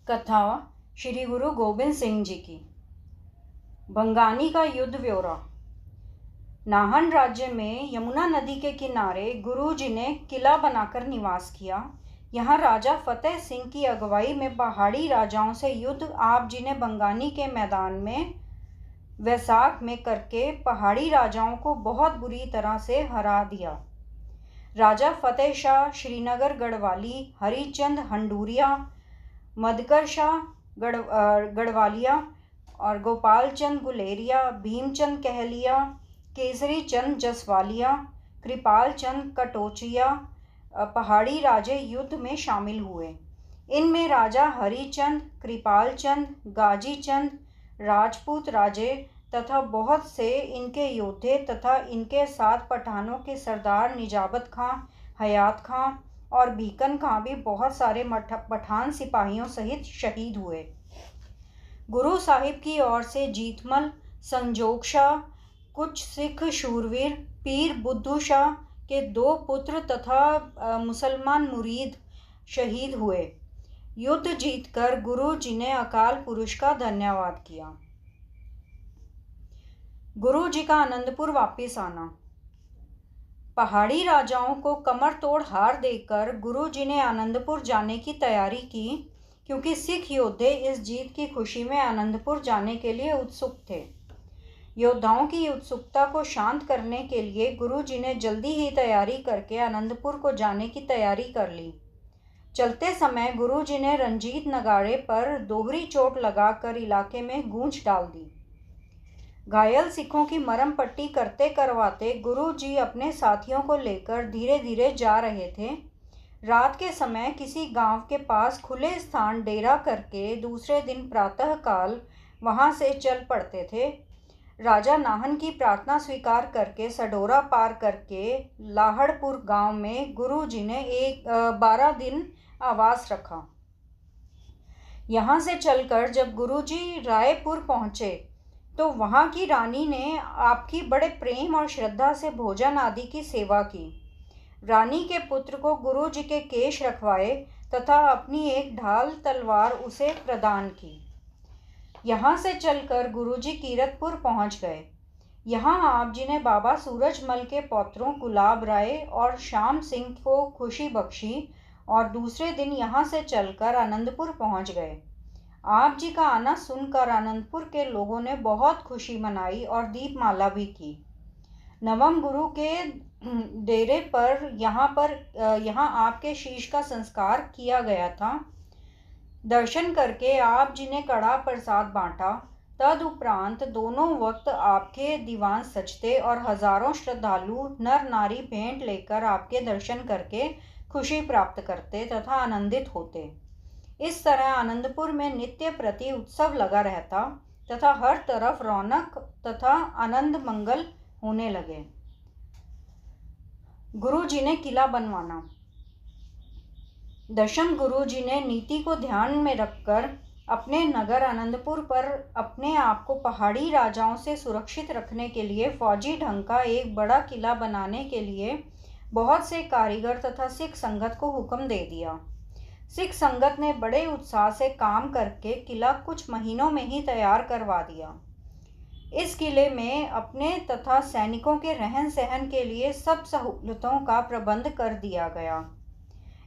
कथा श्री गुरु गोबिंद सिंह जी की। बंगानी का युद्ध ब्यौरा। नाहन राज्य में यमुना नदी के किनारे गुरु जी ने किला बनाकर निवास किया। यहाँ राजा फतेह सिंह की अगुवाई में पहाड़ी राजाओं से युद्ध आप जी ने बंगानी के मैदान में वैसाख में करके पहाड़ी राजाओं को बहुत बुरी तरह से हरा दिया। राजा फतेह शाह श्रीनगर गढ़वाली, हरिचंद हंडूरिया, मधकर शाह गढ़वालिया और गोपाल चंद गुलेरिया, भीमचंद कहलिया, केसरी चंद जसवालिया, कृपाल चंद कटोचिया पहाड़ी राजे युद्ध में शामिल हुए। इनमें राजा हरिचंद, कृपाल चंद, गाजी चंद राजपूत राजे तथा बहुत से इनके योद्धे तथा इनके साथ पठानों के सरदार निजाबत खां, हयात खां और भीकन खां भी बहुत सारे पठान सिपाहियों सहित शहीद हुए। गुरु साहिब की ओर से जीतमल, संजोग शाह, कुछ सिख शूरवीर, पीर बुद्धू शाह के 2 पुत्र तथा मुसलमान मुरीद शहीद हुए। युद्ध जीतकर गुरु जी ने अकाल पुरुष का धन्यवाद किया। गुरु जी का आनंदपुर वापिस आना। पहाड़ी राजाओं को कमर तोड़ हार देकर गुरु जी ने आनंदपुर जाने की तैयारी की, क्योंकि सिख योद्धे इस जीत की खुशी में आनंदपुर जाने के लिए उत्सुक थे। योद्धाओं की उत्सुकता को शांत करने के लिए गुरु जी ने जल्दी ही तैयारी करके आनंदपुर को जाने की तैयारी कर ली। चलते समय गुरु जी ने रंजीत नगाड़े पर दोहरी चोट लगाकर इलाके में गूंज डाल दी। घायल सिखों की मरहम पट्टी करते करवाते गुरु जी अपने साथियों को लेकर धीरे धीरे जा रहे थे। रात के समय किसी गांव के पास खुले स्थान डेरा करके दूसरे दिन प्रातःकाल वहां से चल पड़ते थे। राजा नाहन की प्रार्थना स्वीकार करके सडोरा पार करके लाहड़पुर गांव में गुरु जी ने 12 दिन आवास रखा। यहाँ से चलकर जब गुरु जी रायपुर पहुँचे तो वहाँ की रानी ने आपकी बड़े प्रेम और श्रद्धा से भोजन आदि की सेवा की। रानी के पुत्र को गुरु जी के केश रखवाए तथा अपनी एक ढाल तलवार उसे प्रदान की। यहाँ से चलकर गुरु जी कीरतपुर पहुँच गए। यहाँ आप जी ने बाबा सूरजमल के पौत्रों गुलाब राय और श्याम सिंह को खुशी बख्शी और दूसरे दिन यहाँ से चलकर आनंदपुर पहुँच गए। आप जी का आना सुनकर आनंदपुर के लोगों ने बहुत खुशी मनाई और दीपमाला भी की। नवम गुरु के डेरे पर यहाँ आपके शीश का संस्कार किया गया था। दर्शन करके आप जी ने कड़ा प्रसाद बांटा। तदुपरांत दोनों वक्त आपके दीवान सजते और हजारों श्रद्धालु नर नारी भेंट लेकर आपके दर्शन करके खुशी प्राप्त करते तथा आनंदित होते। इस तरह आनंदपुर में नित्य प्रति उत्सव लगा रहता तथा हर तरफ रौनक तथा आनंद मंगल होने लगे। गुरु जी ने किला बनवाना। दशम गुरु जी ने नीति को ध्यान में रखकर अपने नगर आनंदपुर पर अपने आप को पहाड़ी राजाओं से सुरक्षित रखने के लिए फौजी ढंग का एक बड़ा किला बनाने के लिए बहुत से कारीगर तथा सिख संगत को हुक्म दे दिया। सिख संगत ने बड़े उत्साह से काम करके किला कुछ महीनों में ही तैयार करवा दिया। इस किले में अपने तथा सैनिकों के रहन सहन के लिए सब सहूलतों का प्रबंध कर दिया गया।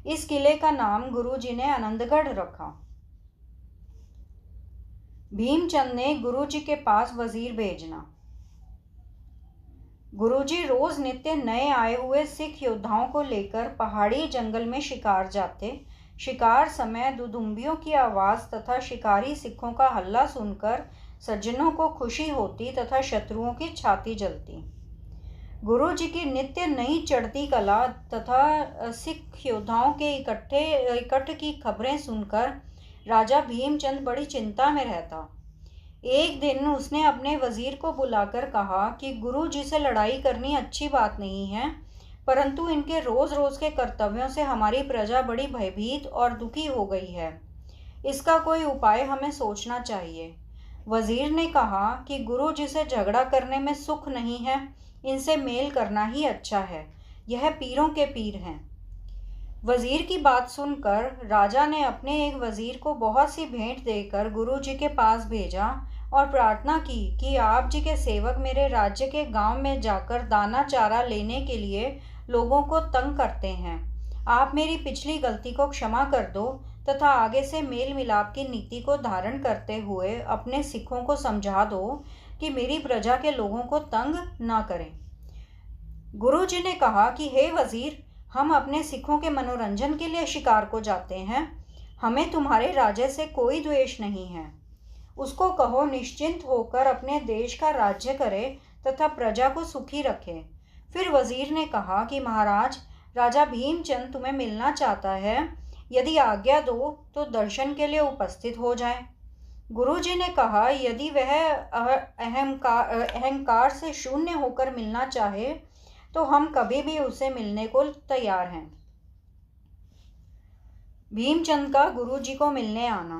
इस किले का नाम गुरु जी ने आनंदगढ़ रखा। भीमचंद ने गुरु जी के पास वजीर भेजना। गुरु जी रोज नित्य नए आए हुए सिख योद्धाओं को लेकर पहाड़ी जंगल में शिकार जाते। शिकार समय दुदुम्बियों की आवाज़ तथा शिकारी सिखों का हल्ला सुनकर सज्जनों को खुशी होती तथा शत्रुओं की छाती जलती। गुरु जी की नित्य नई चढ़ती कला तथा सिख योद्धाओं के इकट्ठ की खबरें सुनकर राजा भीमचंद बड़ी चिंता में रहता। एक दिन उसने अपने वजीर को बुलाकर कहा कि गुरु जी से लड़ाई करनी अच्छी बात नहीं है, परंतु इनके रोज रोज के कर्तव्यों से हमारी प्रजा बड़ी भयभीत और दुखी हो गई है। इसका कोई उपाय हमें सोचना चाहिए। वजीर ने कहा कि गुरु जी से झगड़ा करने में सुख नहीं है, इनसे मेल करना ही अच्छा है। यह पीरों के पीर हैं। वजीर की बात सुनकर राजा ने अपने एक वजीर को बहुत सी भेंट देकर गुरुजी के पास भेजा और प्रार्थना की कि आप जी के सेवक मेरे राज्य के गांव में जाकर दाना चारा लेने के लिए लोगों को तंग करते हैं। आप मेरी पिछली गलती को क्षमा कर दो तथा आगे से मेल मिलाप की नीति को धारण करते हुए अपने सिखों को समझा दो कि मेरी प्रजा के लोगों को तंग ना करें। गुरुजी ने कहा कि हे वजीर, हम अपने सिखों के मनोरंजन के लिए शिकार को जाते हैं। हमें तुम्हारे राजा से कोई द्वेष नहीं है। उसको कहो निश्चिंत होकर अपने देश का राज्य करे तथा प्रजा को सुखी रखे। फिर वजीर ने कहा कि महाराज, राजा भीमचंद तुम्हें मिलना चाहता है। यदि आज्ञा दो तो दर्शन के लिए उपस्थित हो जाए। गुरुजी ने कहा यदि वह अहंकार से शून्य होकर मिलना चाहे तो हम कभी भी उसे मिलने को तैयार हैं। भीमचंद का गुरुजी को मिलने आना।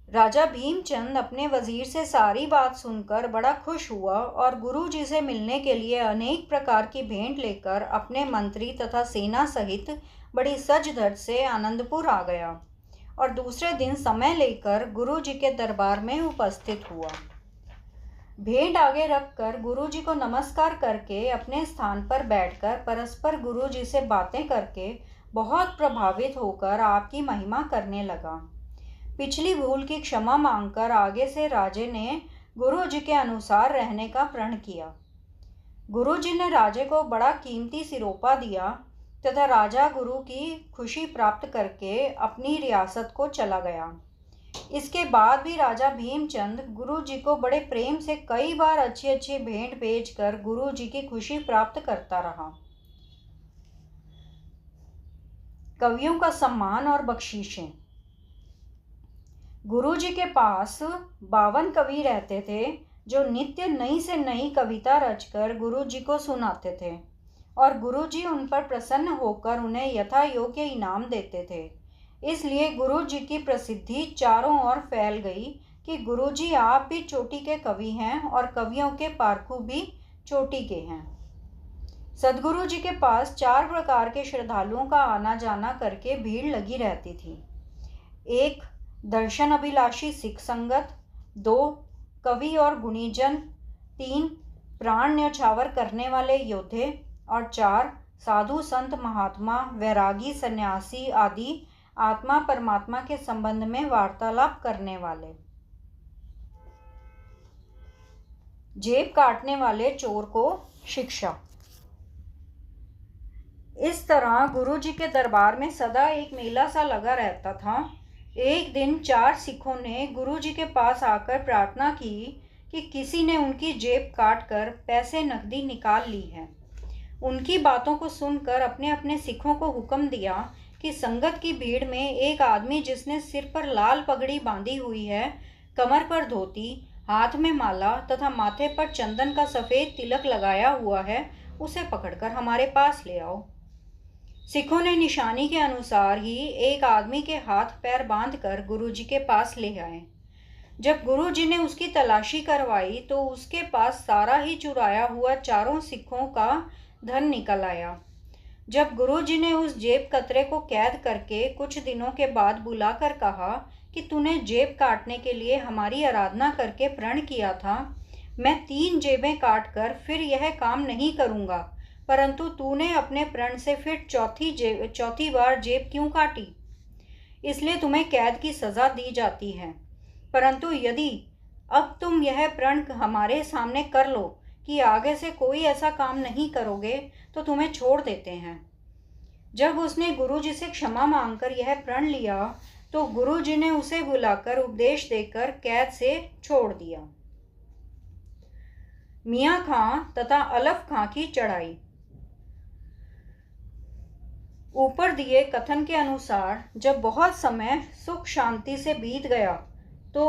राजा भीमचंद अपने वजीर से सारी बात सुनकर बड़ा खुश हुआ और गुरुजी से मिलने के लिए अनेक प्रकार की भेंट लेकर अपने मंत्री तथा सेना सहित बड़ी सज धज से आनंदपुर आ गया और दूसरे दिन समय लेकर गुरुजी के दरबार में उपस्थित हुआ। भेंट आगे रखकर गुरुजी को नमस्कार करके अपने स्थान पर बैठकर परस्पर गुरुजी से बातें करके बहुत प्रभावित होकर आपकी महिमा करने लगा। पिछली भूल की क्षमा मांगकर आगे से राजे ने गुरुजी के अनुसार रहने का प्रण किया। गुरुजी ने राजे को बड़ा कीमती सिरोपा दिया तथा राजा गुरु की खुशी प्राप्त करके अपनी रियासत को चला गया। इसके बाद भी राजा भीमचंद गुरुजी को बड़े प्रेम से कई बार अच्छी अच्छी भेंट भेजकर गुरुजी की खुशी प्राप्त करता रहा। कवियों का सम्मान और बख्शीशें। गुरुजी के पास 52 कवि रहते थे जो नित्य नई से नई कविता रचकर गुरुजी को सुनाते थे और गुरुजी उन पर प्रसन्न होकर उन्हें यथा योग्य इनाम देते थे। इसलिए गुरुजी की प्रसिद्धि चारों ओर फैल गई कि गुरुजी आप भी चोटी के कवि हैं और कवियों के पारखू भी चोटी के हैं। सदगुरु जी के पास 4 प्रकार के श्रद्धालुओं का आना जाना करके भीड़ लगी रहती थी। 1. दर्शन अभिलाषी सिख संगत। 2. कवि और गुणीजन। 3. प्राण न्यौछावर करने वाले योद्धे। और 4. साधु संत महात्मा वैरागी सन्यासी आदि आत्मा परमात्मा के संबंध में वार्तालाप करने वाले। जेब काटने वाले चोर को शिक्षा। इस तरह गुरुजी के दरबार में सदा एक मेला सा लगा रहता था। एक दिन 4 सिखों ने गुरुजी के पास आकर प्रार्थना की कि किसी ने उनकी जेब काटकर पैसे नकदी निकाल ली है। उनकी बातों को सुनकर अपने अपने सिखों को हुक्म दिया कि संगत की भीड़ में एक आदमी जिसने सिर पर लाल पगड़ी बांधी हुई है, कमर पर धोती, हाथ में माला तथा माथे पर चंदन का सफ़ेद तिलक लगाया हुआ है, उसे पकड़कर हमारे पास ले आओ। सिखों ने निशानी के अनुसार ही एक आदमी के हाथ पैर बांधकर गुरुजी के पास ले आए। जब गुरुजी ने उसकी तलाशी करवाई तो उसके पास सारा ही चुराया हुआ 4 सिखों का धन निकल आया। जब गुरुजी ने उस जेब कतरे को कैद करके कुछ दिनों के बाद बुलाकर कहा कि तूने जेब काटने के लिए हमारी आराधना करके प्रण किया था, मैं 3 जेबें काटकर फिर यह काम नहीं करूँगा, परंतु तूने अपने प्रण से फिर चौथी बार जेब क्यों काटी? इसलिए तुम्हें कैद की सज़ा दी जाती है। परंतु यदि अब तुम यह प्रण हमारे सामने कर लो कि आगे से कोई ऐसा काम नहीं करोगे तो तुम्हें छोड़ देते हैं। जब उसने गुरुजी से क्षमा मांगकर यह प्रण लिया तो गुरुजी ने उसे बुलाकर उपदेश देकर कैद से छोड़ दिया। मियाँ खां तथा अलफ खां की चढ़ाई। ऊपर दिए कथन के अनुसार जब बहुत समय सुख शांति से बीत गया तो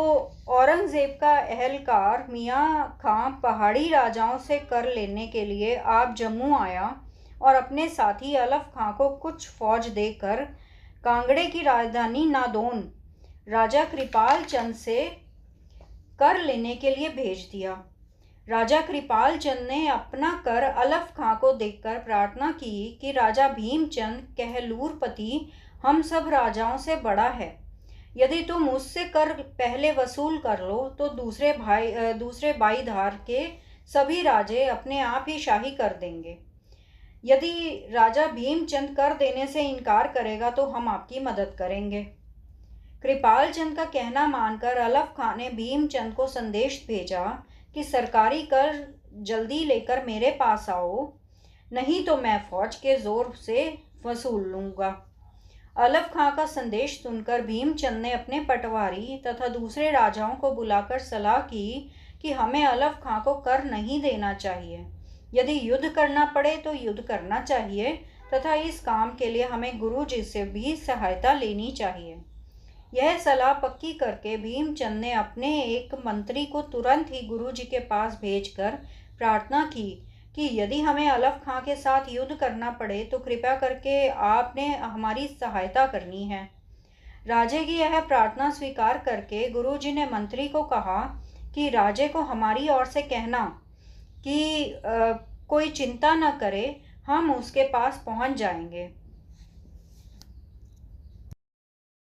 औरंगजेब का अहलकार मियाँ खां पहाड़ी राजाओं से कर लेने के लिए आप जम्मू आया और अपने साथी अलफ खां को कुछ फौज देकर कांगड़े की राजधानी नादौन राजा कृपाल चंद से कर लेने के लिए भेज दिया। राजा कृपाल चंद ने अपना कर अलफ खां को देकर प्रार्थना की कि राजा भीमचंद कहलूरपति हम सब राजाओं से बड़ा है। यदि तुम मुझसे कर पहले वसूल कर लो तो दूसरे बाईधार के सभी राजे अपने आप ही शाही कर देंगे। यदि राजा भीमचंद कर देने से इनकार करेगा तो हम आपकी मदद करेंगे। कृपाल चंद का कहना मानकर अलफ खां ने भीमचंद को संदेश भेजा कि सरकारी कर जल्दी लेकर मेरे पास आओ, नहीं तो मैं फौज के जोर से वसूल लूँगा। अलफ खां का संदेश सुनकर भीमचंद ने अपने पटवारी तथा दूसरे राजाओं को बुलाकर सलाह की कि हमें अलफ खां को कर नहीं देना चाहिए। यदि युद्ध करना पड़े तो युद्ध करना चाहिए तथा इस काम के लिए हमें गुरुजी से भी सहायता लेनी चाहिए। यह सलाह पक्की करके भीमचंद ने अपने एक मंत्री को तुरंत ही गुरुजी के पास भेजकर प्रार्थना की कि यदि हमें अलफ खां के साथ युद्ध करना पड़े तो कृपया करके आपने हमारी सहायता करनी है। राजे की यह प्रार्थना स्वीकार करके गुरुजी ने मंत्री को कहा कि राजे को हमारी ओर से कहना कि कोई चिंता न करे, हम उसके पास पहुंच जाएंगे।